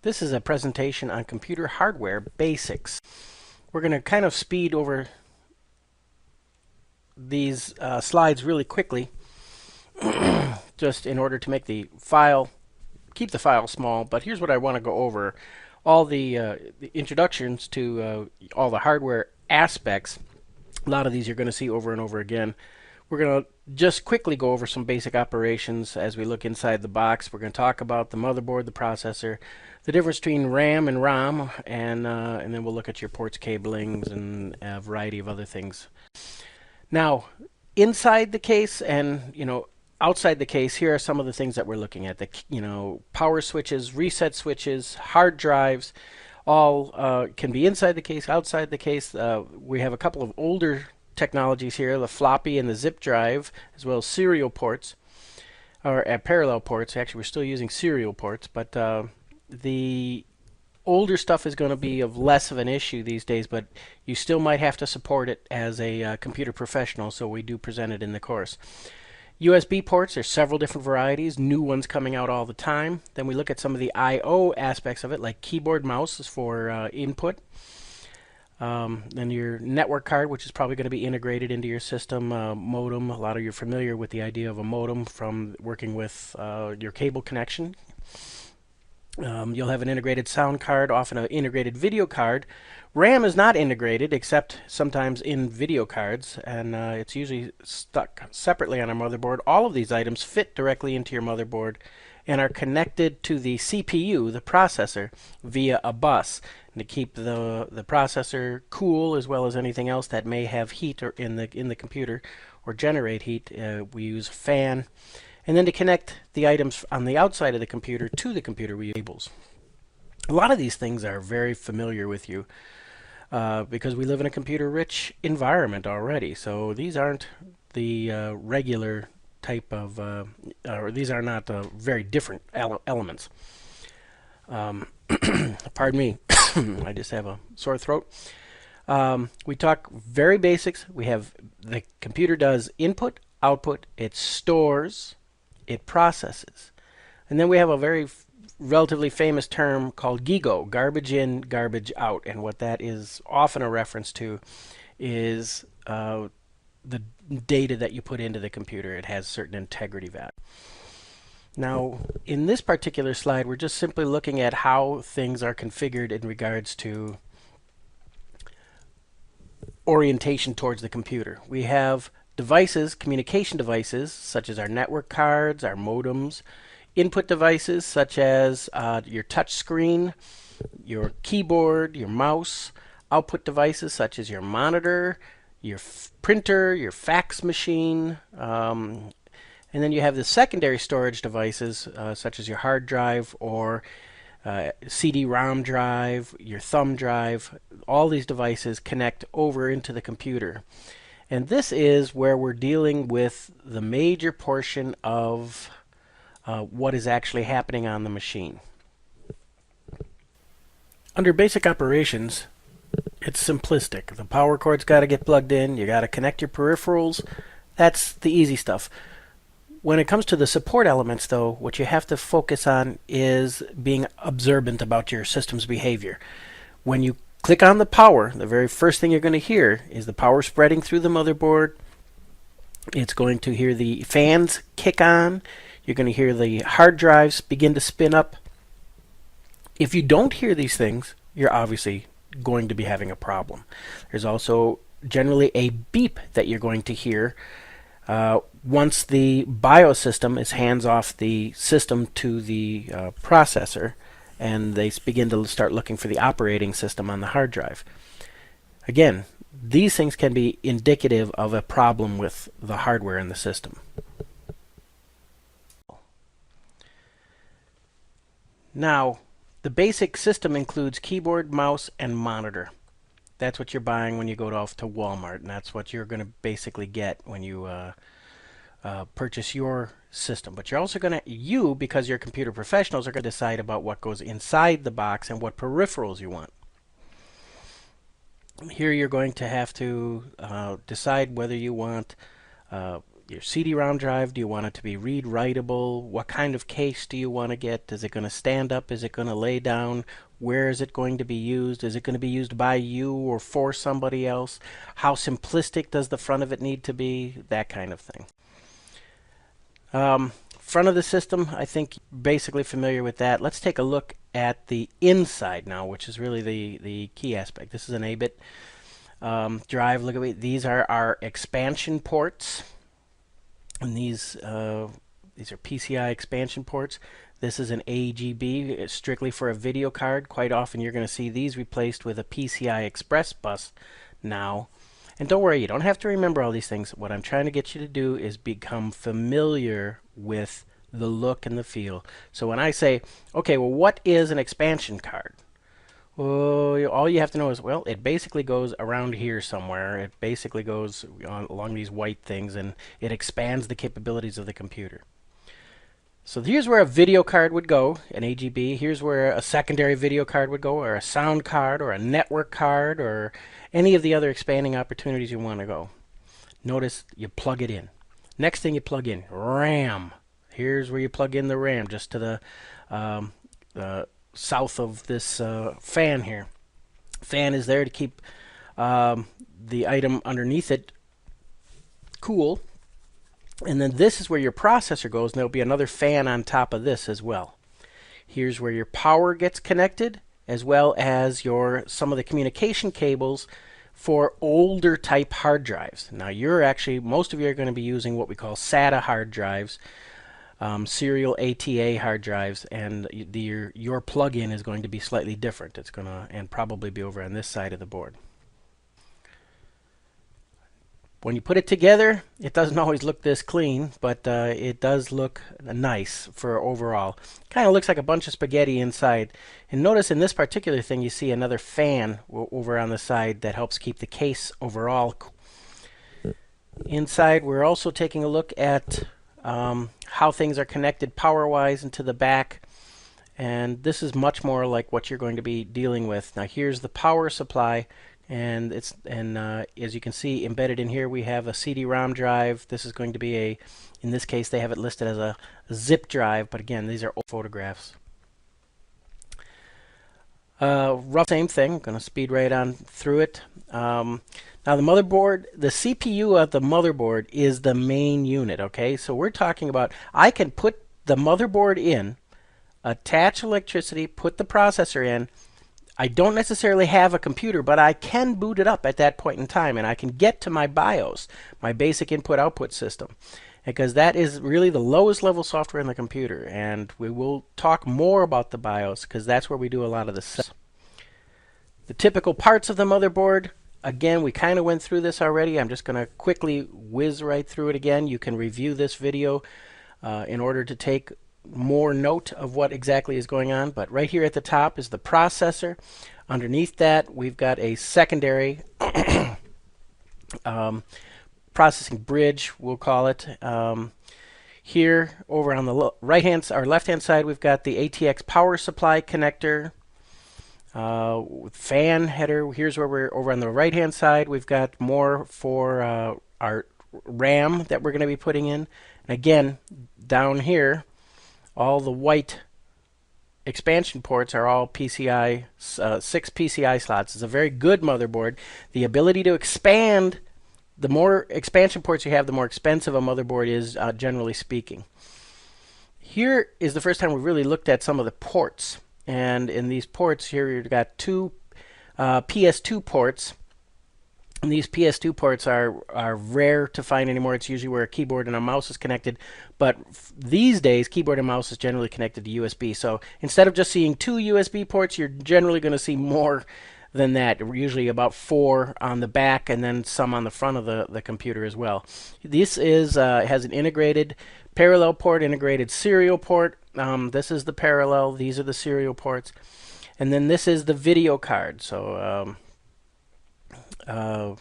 This is a presentation on computer hardware basics. We're going to kind of speed over these slides really quickly, just in order to make keep the file small. But here's what I want to go over. All the introductions to all the hardware aspects. A lot of these you're going to see over and over again. We're going to just quickly go over some basic operations as we look inside the box. We're going to talk about the motherboard, the processor, the difference between RAM and ROM, and then we'll look at your ports, cablings, and a variety of other things. Now, inside the case and outside the case, here are some of the things that we're looking at. The power switches, reset switches, hard drives, all can be inside the case, outside the case. We have a couple of older technologies here, the floppy and the zip drive, as well as serial ports, or parallel ports. Actually, we're still using serial ports, but the older stuff is going to be of less of an issue these days, but you still might have to support it as a computer professional, so we do present it in the course. USB ports, there's several different varieties, new ones coming out all the time. Then we look at some of the I/O aspects of it, like keyboard, mouse is for input. Then your network card, which is probably going to be integrated into your system. Modem, a lot of you are familiar with the idea of a modem from working with your cable connection. You'll have an integrated sound card, often an integrated video card. RAM is not integrated, except sometimes in video cards, and it's usually stuck separately on a motherboard. All of these items fit directly into your motherboard and are connected to the CPU, the processor, via a bus, and to keep the processor cool, as well as anything else that may have heat or in the computer or generate heat. We use a fan. And then to connect the items on the outside of the computer to the computer, we use cables. A lot of these things are very familiar with you because we live in a computer-rich environment already. So these aren't the regular type of, or these are not very different elements. Pardon me, I just have a sore throat. We talk very basics. We have the computer does input, output, it stores, it processes. And then we have a very relatively famous term called GIGO, garbage in, garbage out. And what that is often a reference to is the data that you put into the computer. It has certain integrity value. Now, in this particular slide, we're just simply looking at how things are configured in regards to orientation towards the computer. We have devices, communication devices, such as our network cards, our modems, input devices, such as your touch screen, your keyboard, your mouse, output devices, such as your monitor, your printer, your fax machine, and then you have the secondary storage devices, such as your hard drive or CD-ROM drive, your thumb drive. All these devices connect over into the computer. And this is where we're dealing with the major portion of what is actually happening on the machine. Under basic operations, it's simplistic. The power cord's got to get plugged in. You got to connect your peripherals. That's the easy stuff. When it comes to the support elements, though, what you have to focus on is being observant about your system's behavior. When you click on the power, the very first thing you're going to hear is the power spreading through the motherboard. It's going to hear the fans kick on. You're going to hear the hard drives begin to spin up. If you don't hear these things, you're obviously going to be having a problem. There's also generally a beep that you're going to hear once the BIOS system is hands off the system to the processor, and they begin to start looking for the operating system on the hard drive. Again, these things can be indicative of a problem with the hardware in the system. Now, the basic system includes keyboard, mouse, and monitor. That's what you're buying when you go off to Walmart, and that's what you're going to basically get when you purchase your system. But you're also going to, because you're computer professionals, are going to decide about what goes inside the box and what peripherals you want. Here you're going to have to decide whether you want your CD-ROM drive, do you want it to be read-writable? What kind of case do you want to get? Is it going to stand up? Is it going to lay down? Where is it going to be used? Is it going to be used by you or for somebody else? How simplistic does the front of it need to be? That kind of thing. Front of the system, I think you're basically familiar with that. Let's take a look at the inside now, which is really the key aspect. This is an 8-bit drive. Look at me. These are our expansion ports, and these are PCI expansion ports. This is an AGB, strictly for a video card. Quite often you're going to see these replaced with a PCI Express bus now. And don't worry, you don't have to remember all these things. What I'm trying to get you to do is become familiar with the look and the feel. So when I say, okay, well, what is an expansion card? Well, all you have to know is, well, it basically goes around here somewhere. It basically goes along these white things, and it expands the capabilities of the computer. So here's where a video card would go, an AGB. Here's where a secondary video card would go, or a sound card, or a network card, or any of the other expanding opportunities you want to go. Notice you plug it in. Next thing you plug in, RAM. Here's where you plug in the RAM, just to the south of this fan here. Fan is there to keep the item underneath it cool. And then this is where your processor goes, and there'll be another fan on top of this as well. Here's where your power gets connected, as well as some of the communication cables for older type hard drives. Now most of you are going to be using what we call SATA hard drives, serial ATA hard drives, and your plug-in is going to be slightly different. It's going to, and probably be over on this side of the board. When you put it together, it doesn't always look this clean, but it does look nice for overall. Kind of looks like a bunch of spaghetti inside. And notice in this particular thing, you see another fan over on the side that helps keep the case overall cool. Inside, we're also taking a look at how things are connected power-wise into the back. And this is much more like what you're going to be dealing with. Now here's the power supply. And as you can see, embedded in here, we have a CD-ROM drive. This is going to be in this case, they have it listed as a zip drive, but again, these are old photographs. Rough same thing. I'm going to speed right on through it. Now the motherboard, the CPU of the motherboard is the main unit. Okay, so we're talking about I can put the motherboard in, attach electricity, put the processor in. I don't necessarily have a computer, but I can boot it up at that point in time, and I can get to my BIOS, my basic input-output system, because that is really the lowest level software in the computer, and we will talk more about the BIOS because that's where we do a lot of the stuff. The typical parts of the motherboard, again, we kind of went through this already. I'm just going to quickly whiz right through it again. You can review this video in order to take more note of what exactly is going on, but right here at the top is the processor. Underneath that, we've got a secondary processing bridge, we'll call it. Here over on the left-hand side, we've got the ATX power supply connector, fan header. Here's where we're over on the right-hand side. We've got more for our RAM that we're going to be putting in. And again, down here, all the white expansion ports are all PCI, 6 PCI slots. It's a very good motherboard. The ability to expand, the more expansion ports you have, the more expensive a motherboard is, generally speaking. Here is the first time we really looked at some of the ports. And in these ports here, you've got two PS2 ports. And these PS2 ports are rare to find anymore. It's usually where a keyboard and a mouse is connected. But these days, keyboard and mouse is generally connected to USB. So instead of just seeing 2 USB ports, you're generally going to see more than that. Usually about 4 on the back and then some on the front of the computer as well. This has an integrated parallel port, integrated serial port. This is the parallel. These are the serial ports. And then this is the video card. So and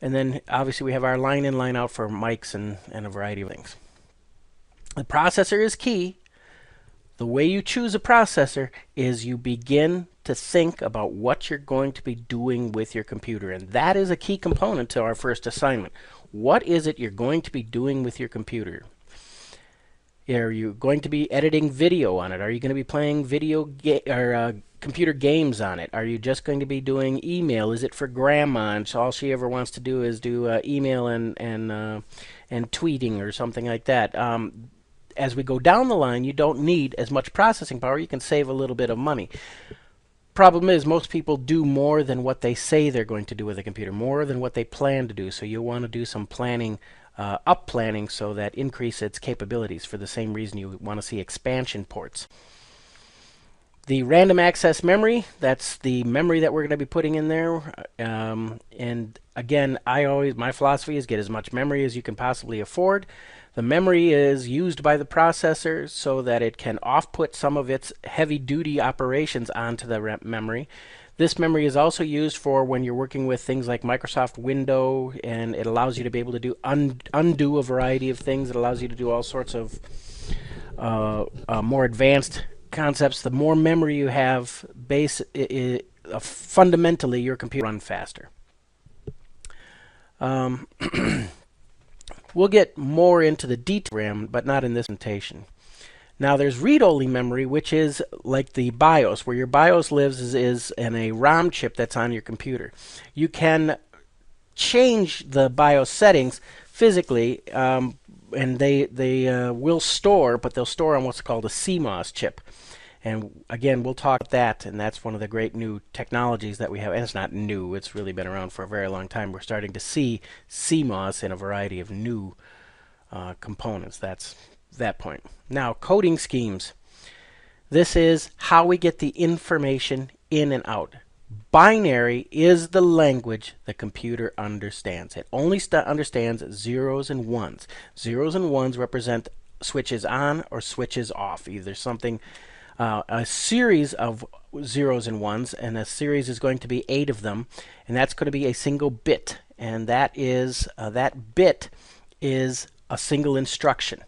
then obviously we have our line in, line out for mics and a variety of things. The processor is key. The way you choose a processor is you begin to think about what you're going to be doing with your computer, and that is a key component to our first assignment. What is it you're going to be doing with your computer? Are you going to be editing video on it? Are you going to be playing computer games on it? Are you just going to be doing email? Is it for grandma and so all she ever wants to do is do email and tweeting or something like that? As we go down the line, you don't need as much processing power. You can save a little bit of money. Problem is, most people do more than what they say they're going to do with a computer, more than what they plan to do. So you'll want to do some planning, up planning, so that increase its capabilities. For the same reason you want to see expansion ports. The random access memory, that's the memory that we're going to be putting in there. And again, my philosophy is get as much memory as you can possibly afford. The memory is used by the processor so that it can off-put some of its heavy-duty operations onto the memory. This memory is also used for when you're working with things like Microsoft Windows, and it allows you to be able to do undo a variety of things. It allows you to do all sorts of more advanced concepts. The more memory you have, fundamentally your computer will run faster. We'll get more into the detail RAM, but not in this presentation. Now there's read-only memory, which is like the BIOS. Where your BIOS lives is in a ROM chip that's on your computer. You can change the BIOS settings physically, and they will store, but they'll store on what's called a CMOS chip. And again, we'll talk about that, and that's one of the great new technologies that we have. And it's not new, it's really been around for a very long time. We're starting to see CMOS in a variety of new components. That's that point. Now, coding schemes. This is how we get the information in and out. Binary is the language the computer understands. It only understands zeros and ones. Zeros and ones represent switches on or switches off, either something a series of zeros and ones, and a series is going to be 8 of them, and that's going to be a single bit, and that bit is a single instruction.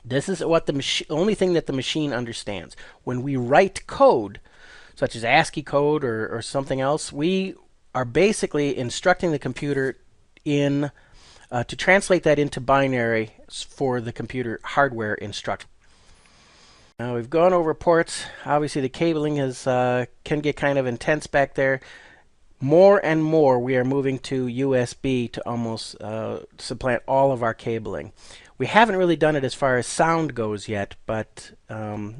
This is what the only thing that the machine understands. When we write code, such as ASCII code or something else, we are basically instructing the computer to translate that into binary for the computer hardware instruction. Now we've gone over ports. Obviously the cabling can get kind of intense back there. More and more we are moving to USB to almost supplant all of our cabling. We haven't really done it as far as sound goes yet, but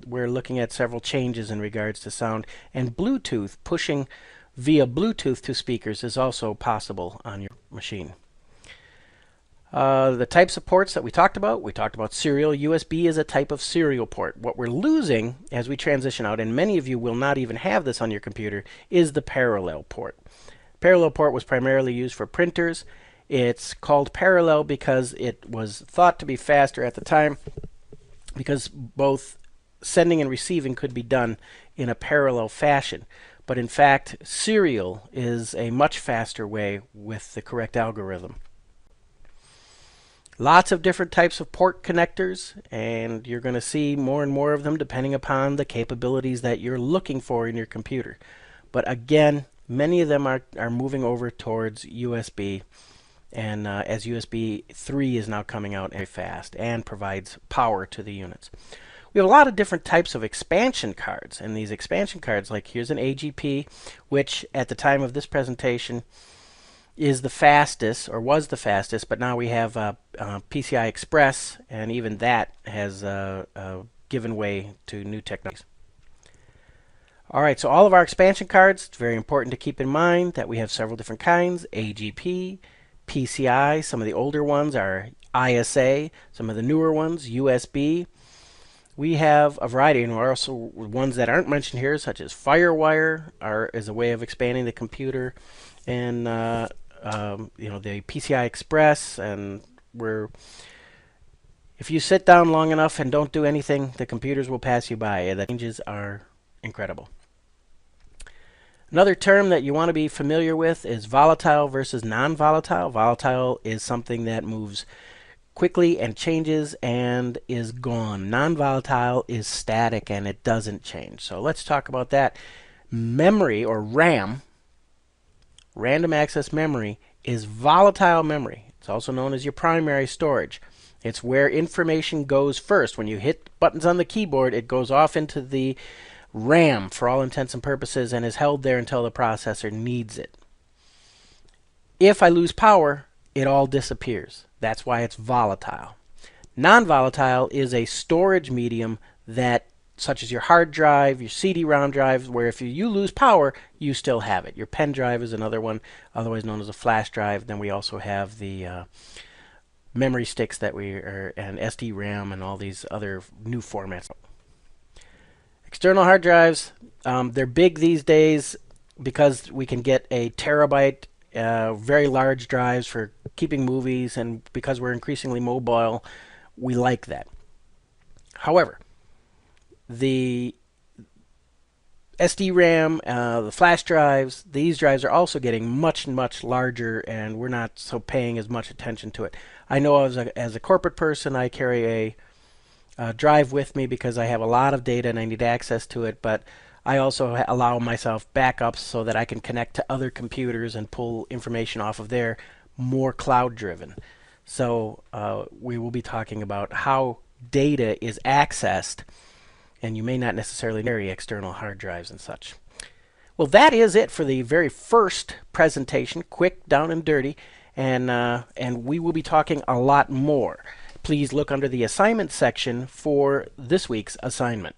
we're looking at several changes in regards to sound. And Bluetooth, pushing via Bluetooth to speakers, is also possible on your machine. The types of ports that we talked about serial. USB is a type of serial port. What we're losing as we transition out, and many of you will not even have this on your computer, is the parallel port. Parallel port was primarily used for printers. It's called parallel because it was thought to be faster at the time, because both sending and receiving could be done in a parallel fashion. But in fact, serial is a much faster way with the correct algorithm. Lots of different types of port connectors, and you're going to see more and more of them depending upon the capabilities that you're looking for in your computer. But again, many of them are moving over towards USB, and as USB 3 is now coming out very fast and provides power to the units. We have a lot of different types of expansion cards, and these expansion cards, like here's an AGP, which at the time of this presentation is the fastest, or was the fastest, but now we have PCI Express, and even that has given way to new technologies. Alright, so all of our expansion cards, it's very important to keep in mind that we have several different kinds. AGP, PCI, some of the older ones are ISA, some of the newer ones, USB. We have a variety, and also ones that aren't mentioned here, such as FireWire, is a way of expanding the computer, and the PCI Express, and if you sit down long enough and don't do anything, the computers will pass you by. The changes are incredible. Another term that you want to be familiar with is volatile versus non-volatile. Volatile is something that moves quickly and changes and is gone. Non-volatile is static and it doesn't change. So let's talk about that. Memory, or RAM, random access memory, is volatile memory. It's also known as your primary storage. It's where information goes first. When you hit buttons on the keyboard, it goes off into the RAM for all intents and purposes and is held there until the processor needs it. If I lose power, it all disappears. That's why it's volatile. Non-volatile is a storage medium that, such as your hard drive, your CD-ROM drive, where if you lose power, you still have it. Your pen drive is another one, otherwise known as a flash drive. Then we also have the memory sticks and SD-RAM and all these other new formats. External hard drives, they're big these days because we can get a terabyte, very large drives for keeping movies, and because we're increasingly mobile, we like that. However, the SD-RAM, the flash drives, these drives are also getting much, much larger, and we're not so paying as much attention to it. I know as a corporate person, I carry a drive with me because I have a lot of data and I need access to it, but I also allow myself backups so that I can connect to other computers and pull information off of there, more cloud-driven. So we will be talking about how data is accessed, and you may not necessarily carry external hard drives and such. Well, that is it for the very first presentation, quick, down and dirty, and we will be talking a lot more. Please look under the assignment section for this week's assignment.